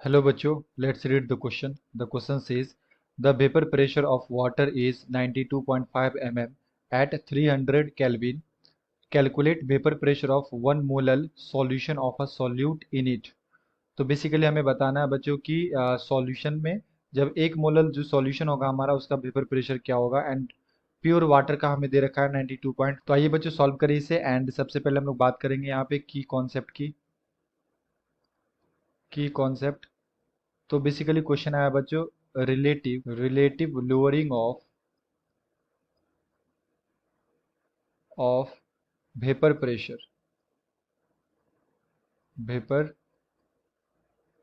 Hello बच्चों, let's read the question. The question says the vapor pressure of water is 92.5 mm at 300 Kelvin. Calculate vapor pressure of 1 molar solution of a solute in it. तो basically हमें बताना है बच्चों कि solution में जब 1 molar जो सॉल्यूशन होगा हमारा उसका वेपर प्रेशर क्या होगा एंड प्योर वाटर का हमें दे रखा है 92 पॉइंट। तो आइए बच्चों सॉल्व करें इसे। एंड सबसे पहले हम लोग बात करेंगे यहाँ पे की कॉन्सेप्ट की कॉन्सेप्ट। तो बेसिकली क्वेश्चन आया बच्चों relative lowering of vapour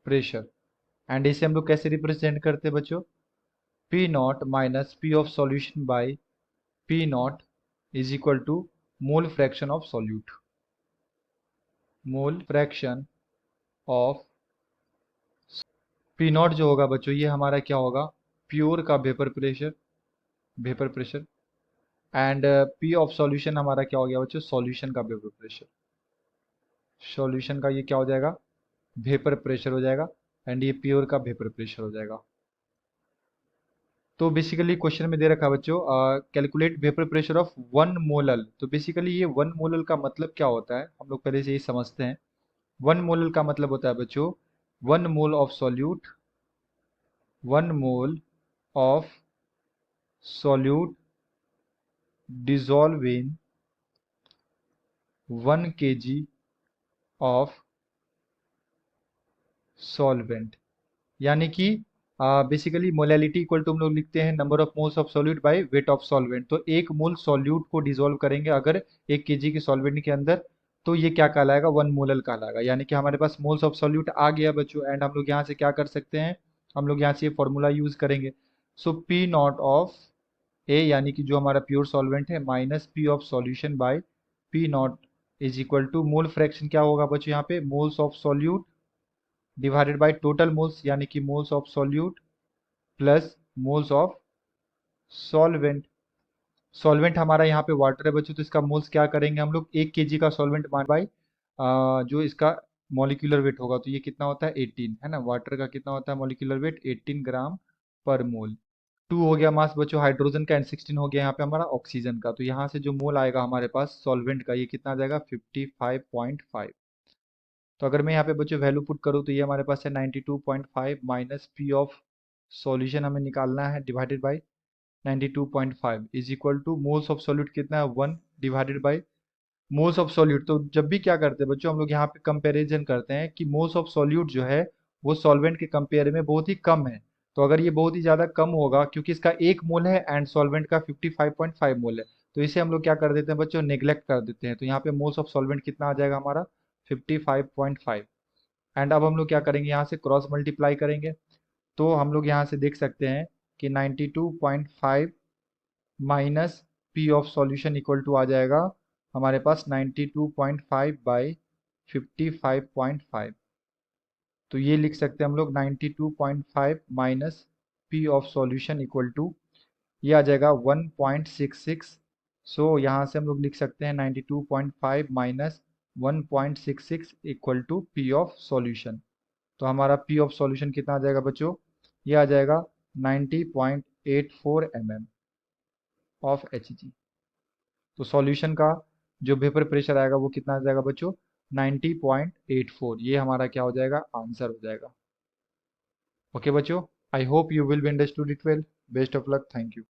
pressure and इसे हम लोग कैसे रिप्रेजेंट करते हैं बच्चों, P naught minus P of solution by P naught is equal to mole fraction of solute. Mole fraction of P naught जो होगा बच्चों ये हमारा क्या होगा, प्योर का vapour pressure and P of solution हमारा क्या हो गया बच्चों, सॉल्यूशन का वेपर प्रेशर। सॉल्यूशन का ये क्या हो जाएगा, वेपर प्रेशर हो जाएगा एंड ये प्योर का वेपर प्रेशर हो जाएगा। तो बेसिकली क्वेश्चन में दे रखा है बच्चों calculate vapour pressure of 1 molal. तो बेसिकली ये 1 मोलल का मतलब क्या होता है हम लोग पहले से ही समझते हैं। 1 मोलल का मतलब होता है बच्चों 1 mole of solute, 1 mole of solute dissolve in 1 kg of solvent. यानी कि बेसिकली मोलैलिटी इक्वल टू हम लोग लिखते हैं number of moles of solute by weight of solvent. तो 1 मोल सॉल्यूट को डिसॉल्व करेंगे अगर 1 kg के सॉल्वेंट के अंदर, तो ये क्या कहलाएगा, 1 मोलल कहलाएगा। यानी कि हमारे पास मोल्स ऑफ सॉल्यूट आ गया बच्चों एंड हम लोग यहाँ से क्या कर सकते हैं, हम लोग यहाँ से ये फॉर्मूला यूज करेंगे। So P naught of A यानी कि जो हमारा प्योर सॉल्वेंट है minus P of solution by P naught is equal to mole fraction क्या होगा बच्चों यहाँ पे, moles of solute divided by total moles यानी कि moles of solute plus moles of solvent. Solvent हमारा यहाँ पे वाटर है बच्चों, तो इसका मोल्स क्या करेंगे हम लोग, 1 kg का सॉल्वेंट मान बाई जो इसका मॉलिक्यूलर वेट होगा तो ये कितना होता है 18 है ना। वाटर का कितना होता है मॉलिक्यूलर वेट 18 ग्राम पर मोल। 2 हो गया मास बच्चों हाइड्रोजन का एंड 16 हो गया यहाँ पे हमारा ऑक्सीजन का। तो यहाँ से जो मोल आएगा हमारे पास सॉल्वेंट का ये कितना आ जाएगा 55.5। तो अगर मैं यहाँ पे बच्चों वैल्यू पुट करूँ तो ये हमारे पास है 92.5 माइनस पी ऑफ सॉल्यूशन हमें निकालना है divided by 92.5 is equal two moles of solute कितना है 1 divided by moles of solute. तो जब भी क्या करते हैं बच्चों हम लोग यहाँ पे कंपैरिजन करते हैं कि मोल्स ऑफ सॉल्यूट जो है वो सॉल्वेंट के कंपेयर में बहुत ही कम है। तो अगर ये बहुत ही ज़्यादा कम होगा क्योंकि इसका 1 मोल है एंड सॉल्वेंट का 55.5 मोल है, तो इसे हम लोग क्या कर देते हैं बच्चों, नेग्लेक्ट कर देते हैं। तो यहाँ पे मोल्स ऑफ सॉल्वेंट कितना आ जाएगा हमारा 55.5। एंड अब हम लोग क्या करेंगे, यहाँ से क्रॉस मल्टीप्लाई करेंगे तो हम लोग यहाँ से देख सकते हैं कि 92.5 minus P of solution equal to आ जाएगा हमारे पास 92.5 बाई 55.5। तो ये लिख सकते हैं हम लोग 92.5 minus P of solution equal to ये आ जाएगा 1.66। सो यहाँ से हम लोग लिख सकते हैं 92.5 minus 1.66 equal to P of solution. तो हमारा पी ऑफ सॉल्यूशन कितना आ जाएगा बच्चों, ये आ जाएगा 90.84 mm ऑफ Hg। तो सॉल्यूशन का जो वेपर प्रेशर आएगा वो कितना आ जाएगा बच्चों 90.84। ये हमारा क्या हो जाएगा, आंसर हो जाएगा। ओके बच्चों, I hope you will be understood it well. Best of luck, thank you.